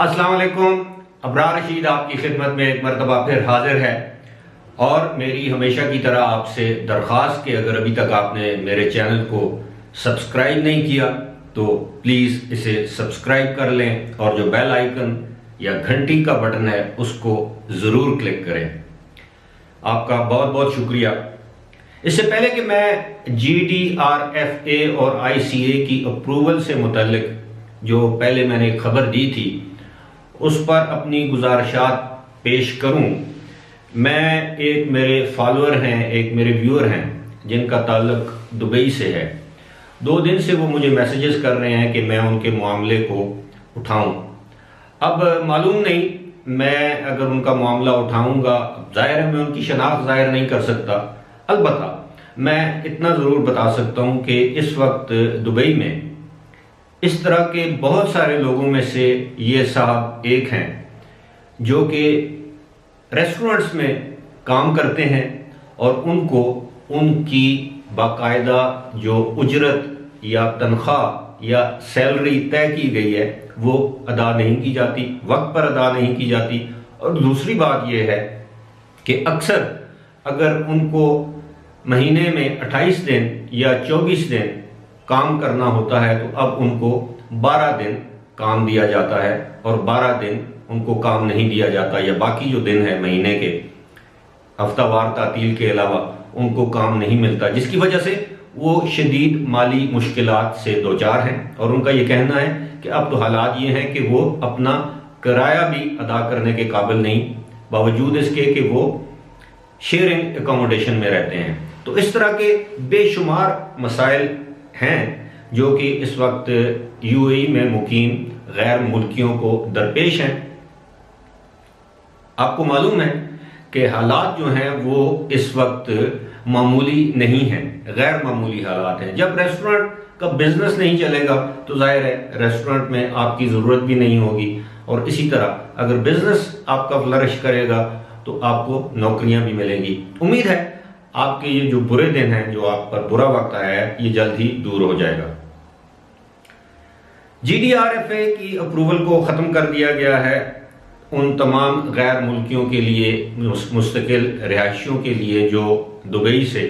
अस्सलाम वालेकुम। अबरार रशीद आपकी खिदमत में एक मरतबा फिर हाजिर है और मेरी हमेशा की तरह आपसे दरख्वास्त कि अगर अभी तक आपने मेरे चैनल को सब्सक्राइब नहीं किया तो प्लीज़ इसे सब्सक्राइब कर लें और जो बेल आइकन या घंटी का बटन है उसको ज़रूर क्लिक करें। आपका बहुत बहुत शुक्रिया। इससे पहले कि मैं GDRFA और ICA की अप्रूवल से मुतल्लिक जो पहले मैंने खबर दी थी उस पर अपनी गुजारिशात पेश करूं, मैं एक मेरे फॉलोअर हैं, एक मेरे व्यूअर हैं जिनका ताल्लुक दुबई से है। 2 दिन से वो मुझे मैसेजेस कर रहे हैं कि मैं उनके मामले को उठाऊं। अब मालूम नहीं मैं अगर उनका मामला उठाऊंगा, जाहिर है मैं उनकी शनाख्त जाहिर नहीं कर सकता। अलबत्ता मैं इतना ज़रूर बता सकता हूं कि इस वक्त दुबई में इस तरह के बहुत सारे लोगों में से ये साहब एक हैं जो कि रेस्टोरेंट्स में काम करते हैं और उनको उनकी बाकायदा जो उजरत या तनख्वाह या सैलरी तय की गई है वो अदा नहीं की जाती, वक्त पर अदा नहीं की जाती। और दूसरी बात यह है कि अक्सर अगर उनको महीने में 28 दिन या 24 दिन काम करना होता है तो अब उनको 12 दिन काम दिया जाता है और 12 दिन उनको काम नहीं दिया जाता, या बाकी जो दिन है महीने के हफ्तावार तातील के अलावा उनको काम नहीं मिलता, जिसकी वजह से वो शदीद माली मुश्किलात से दो चार हैं। और उनका ये कहना है कि अब तो हालात ये हैं कि वो अपना किराया भी अदा करने के काबिल नहीं, बावजूद इसके कि वो शेयरिंग एकोमोडेशन में रहते हैं। तो इस तरह के बेशुमार मसाइल हैं जो कि इस वक्त UAE में मुकीम गैर मुल्कियों को दरपेश हैं। आपको मालूम है कि हालात जो हैं वो इस वक्त मामूली नहीं हैं, गैर मामूली हालात हैं। जब रेस्टोरेंट का बिजनेस नहीं चलेगा तो जाहिर है रेस्टोरेंट में आपकी ज़रूरत भी नहीं होगी, और इसी तरह अगर बिजनेस आपका फ्लरिश करेगा तो आपको नौकरियां भी मिलेंगी। उम्मीद है आपके ये जो बुरे दिन हैं, जो आप पर बुरा वक्त आया है, ये जल्द ही दूर हो जाएगा। GDRFA की अप्रूवल को ख़त्म कर दिया गया है उन तमाम गैर मुल्कियों के लिए, मुस्तकिल रिहायशियों के लिए जो दुबई से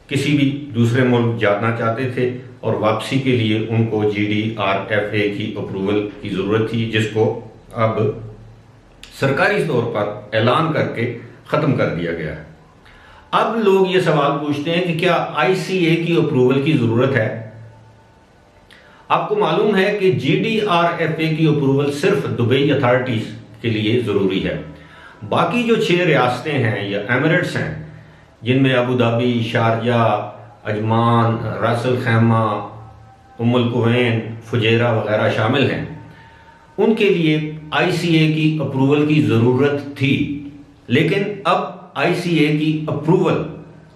किसी भी दूसरे मुल्क जाना चाहते थे और वापसी के लिए उनको GDRFA की अप्रूवल की ज़रूरत थी, जिसको अब सरकारी तौर पर ऐलान करके ख़त्म कर दिया गया है। अब लोग ये सवाल पूछते हैं कि क्या ICA की अप्रूवल की ज़रूरत है। आपको मालूम है कि GDRFA की अप्रूवल सिर्फ दुबई अथॉरिटीज़ के लिए ज़रूरी है। बाकी जो 6 रियासतें हैं या एमिरेट्स हैं, जिनमें अबू धाबी, शारजा, अजमान, रास अल खैमा, उम्मुल कुवैन, फुजैरा वगैरह शामिल हैं, उनके लिए ICA की अप्रूवल की ज़रूरत थी। लेकिन अब ICA की अप्रूवल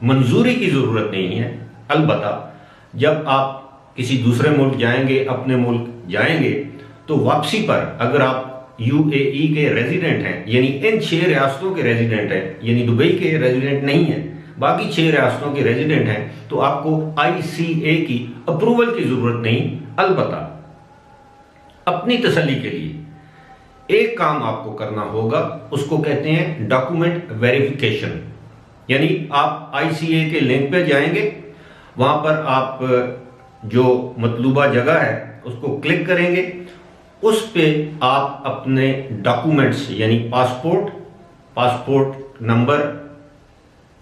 मंजूरी की ज़रूरत नहीं है। अलबत्ता जब आप किसी दूसरे मुल्क जाएंगे, अपने मुल्क जाएंगे, तो वापसी पर अगर आप UAE के रेजिडेंट हैं, यानी इन 6 रियासतों के रेजिडेंट हैं, यानी दुबई के रेजिडेंट नहीं हैं, बाकी 6 रियासतों के रेजिडेंट हैं, तो आपको ICA की अप्रूवल की ज़रूरत नहीं। अलबत्ता अपनी तसल्ली के लिए एक काम आपको करना होगा, उसको कहते हैं डॉक्यूमेंट वेरिफिकेशन। यानी आप ICA के लिंक पे जाएंगे, वहां पर आप जो मतलूबा जगह है उसको क्लिक करेंगे, उस पे आप अपने डॉक्यूमेंट्स यानी पासपोर्ट नंबर,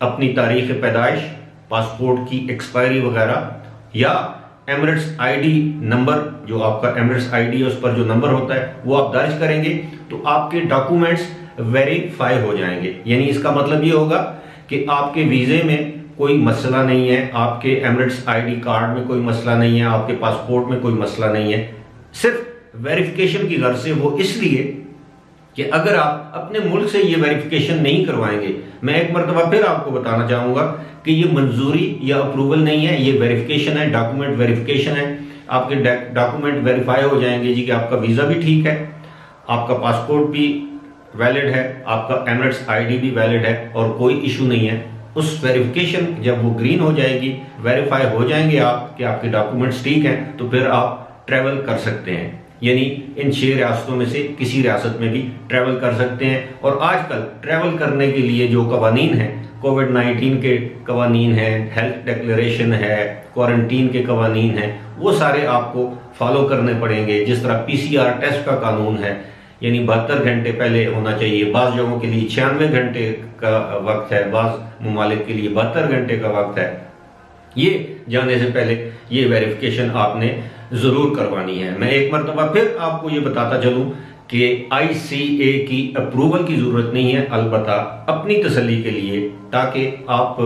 अपनी तारीख पैदाइश, पासपोर्ट की एक्सपायरी वगैरह, या एमिरेट्स ID नंबर, जो आपका एमिरेट्स ID है उस पर जो नंबर होता है वो आप दर्ज करेंगे तो आपके डॉक्यूमेंट्स वेरीफाई हो जाएंगे। यानी इसका मतलब ये होगा कि आपके वीज़े में कोई मसला नहीं है, आपके एमिरेट्स ID कार्ड में कोई मसला नहीं है, आपके पासपोर्ट में कोई मसला नहीं है। सिर्फ वेरिफिकेशन की गर्ज से, वो इसलिए कि अगर आप अपने मुल्क से ये वेरिफिकेशन नहीं करवाएंगे, मैं एक मरतबा फिर आपको बताना चाहूँगा कि ये मंजूरी या अप्रूवल नहीं है, ये वेरिफिकेशन है, डॉक्यूमेंट वेरिफिकेशन है। आपके डॉक्यूमेंट वेरीफाई हो जाएंगे जी कि आपका वीज़ा भी ठीक है, आपका पासपोर्ट भी वैलिड है, आपका एमिरेट्स ID भी वैलिड है और कोई इशू नहीं है। उस वेरिफिकेशन जब वो ग्रीन हो जाएगी, वेरीफाई हो जाएंगे आप कि आपके डॉक्यूमेंट्स ठीक हैं, तो फिर आप ट्रैवल कर सकते हैं। यानी इन 6 रियासतों में से किसी रियासत में भी ट्रैवल कर सकते हैं। और आजकल ट्रैवल करने के लिए जो कवानीन हैं, कोविड-19 के कवानीन हैं, हेल्थ डिक्लेरेशन है, क्वारंटीन के कवानीन हैं, वो सारे आपको फॉलो करने पड़ेंगे। जिस तरह PCR टेस्ट का कानून है, यानी 72 घंटे पहले होना चाहिए। बाज़ जगहों के लिए 96 घंटे का वक्त है, बाज़ ममालिक के लिए 72 घंटे का वक्त है। ये जाने से पहले ये वेरिफिकेशन आपने ज़रूर करवानी है। मैं एक मरतबा फिर आपको ये बताता चलूँ कि ICA की अप्रूवल की ज़रूरत नहीं है, अलबत्ता अपनी तसल्ली के लिए, ताकि आप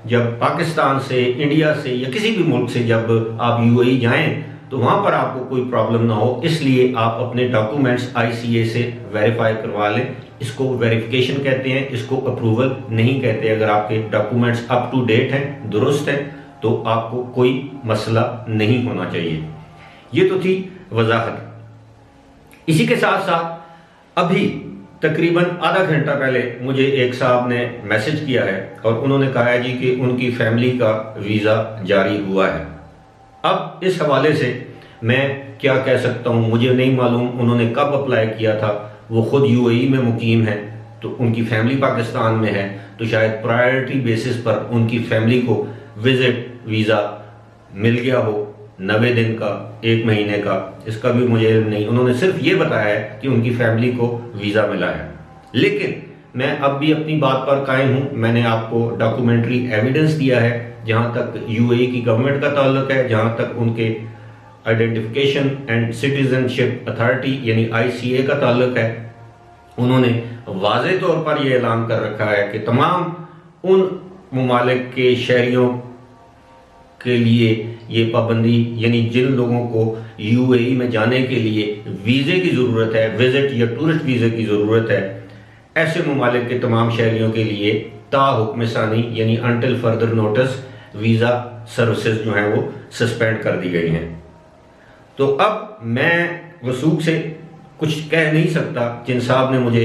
जब पाकिस्तान से, इंडिया से या किसी भी मुल्क से जब आप UAE जाएं तो वहाँ पर आपको कोई प्रॉब्लम ना हो, इसलिए आप अपने डॉक्यूमेंट्स ICA से वेरीफाई करवा लें। इसको वेरिफिकेशन कहते हैं, इसको अप्रूवल नहीं कहते। अगर आपके डॉक्यूमेंट्स अप टू डेट हैं, दुरुस्त हैं, तो आपको कोई मसला नहीं होना चाहिए। ये तो थी वजाहत। इसी के साथ साथ अभी तकरीबन आधा घंटा पहले मुझे एक साहब ने मैसेज किया है और उन्होंने कहा है जी कि उनकी फैमिली का वीज़ा जारी हुआ है। अब इस हवाले से मैं क्या कह सकता हूँ, मुझे नहीं मालूम उन्होंने कब अप्लाई किया था। वो खुद UAE में मुकीम है, तो उनकी फैमिली पाकिस्तान में है, तो शायद प्रायोरिटी बेसिस पर उनकी फैमिली को विजिट वीज़ा मिल गया हो, 90 दिन का, 1 महीने का, इसका भी मुझे इल्म नहीं। उन्होंने सिर्फ ये बताया है कि उनकी फैमिली को वीज़ा मिला है। लेकिन मैं अब भी अपनी बात पर कायम हूँ। मैंने आपको डॉक्यूमेंट्री एविडेंस दिया है। जहाँ तक UAE की गवर्नमेंट का ताल्लुक है, जहाँ तक उनके आइडेंटिफिकेशन एंड सिटीजनशिप अथॉरिटी यानी ICA का ताल्लुक है, उन्होंने वाज़े तौर पर यह ऐलान कर रखा है कि तमाम उन ममालिक के शहरियों के लिए ये पाबंदी, यानी जिन लोगों को UAE में जाने के लिए वीज़े की ज़रूरत है, विजिट या टूरिस्ट वीज़े की ज़रूरत है, ऐसे ममालिक के तमाम शहरियों के लिए ता हुक्म सानी यानी until further notice visa services जो हैं वो सस्पेंड कर दी गई हैं। तो अब मैं वसूख से कुछ कह नहीं सकता। जिन साहब ने मुझे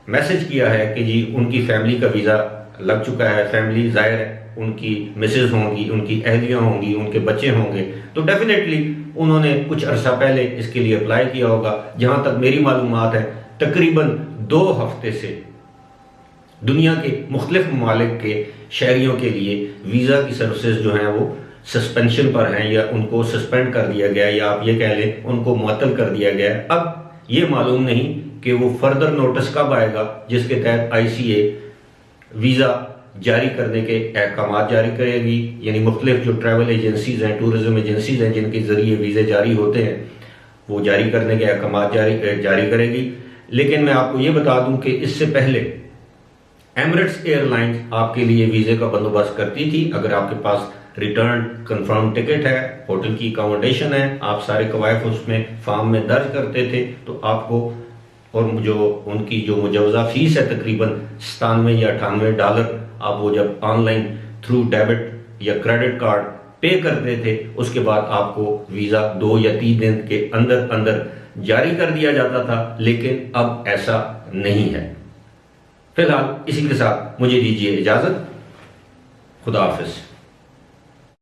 मैसेज किया है कि जी उनकी फैमिली का वीज़ा लग चुका है, फैमिली ज़ाहिर है उनकी मिसेज होंगी, उनकी अहलियाँ होंगी, उनके बच्चे होंगे, तो डेफिनेटली उन्होंने कुछ अरसा पहले इसके लिए अप्लाई किया होगा। जहाँ तक मेरी मालूमात है, तकरीबन 2 हफ्ते से दुनिया के मुख्तलिफ ममालिक के शहरियों के लिए वीज़ा की सर्विसेज जो हैं वो सस्पेंशन पर हैं, या उनको सस्पेंड कर दिया गया, या आप ये कह लें उनको मुअत्तल कर दिया गया। अब ये मालूम नहीं कि वो फर्दर नोटिस कब आएगा जिसके तहत ICA वीज़ा जारी करने के अहकाम जारी करेगी, यानी मुख्तलिफ जो ट्रैवल एजेंसीज हैं, टूरिज्म एजेंसीज हैं, जिनके ज़रिए वीज़े जारी होते हैं, वो जारी करने के अहकाम जारी करेगी। लेकिन मैं आपको ये बता दूं कि इससे पहले एमिरेट्स एयरलाइंस आपके लिए वीज़े का बंदोबस्त करती थी। अगर आपके पास रिटर्न कंफर्म टिकट है, होटल की अकोमोडेशन है, आप सारे कवायद उसमें फॉर्म में दर्ज करते थे, तो आपको और जो उनकी जो मुजवजा फीस है तकरीबन 97 या $98, आप वो जब ऑनलाइन थ्रू डेबिट या क्रेडिट कार्ड पे करते थे, उसके बाद आपको वीज़ा 2 या 3 दिन के अंदर अंदर जारी कर दिया जाता था। लेकिन अब ऐसा नहीं है। फिलहाल इसी के साथ मुझे दीजिए इजाज़त। खुदा हाफिज।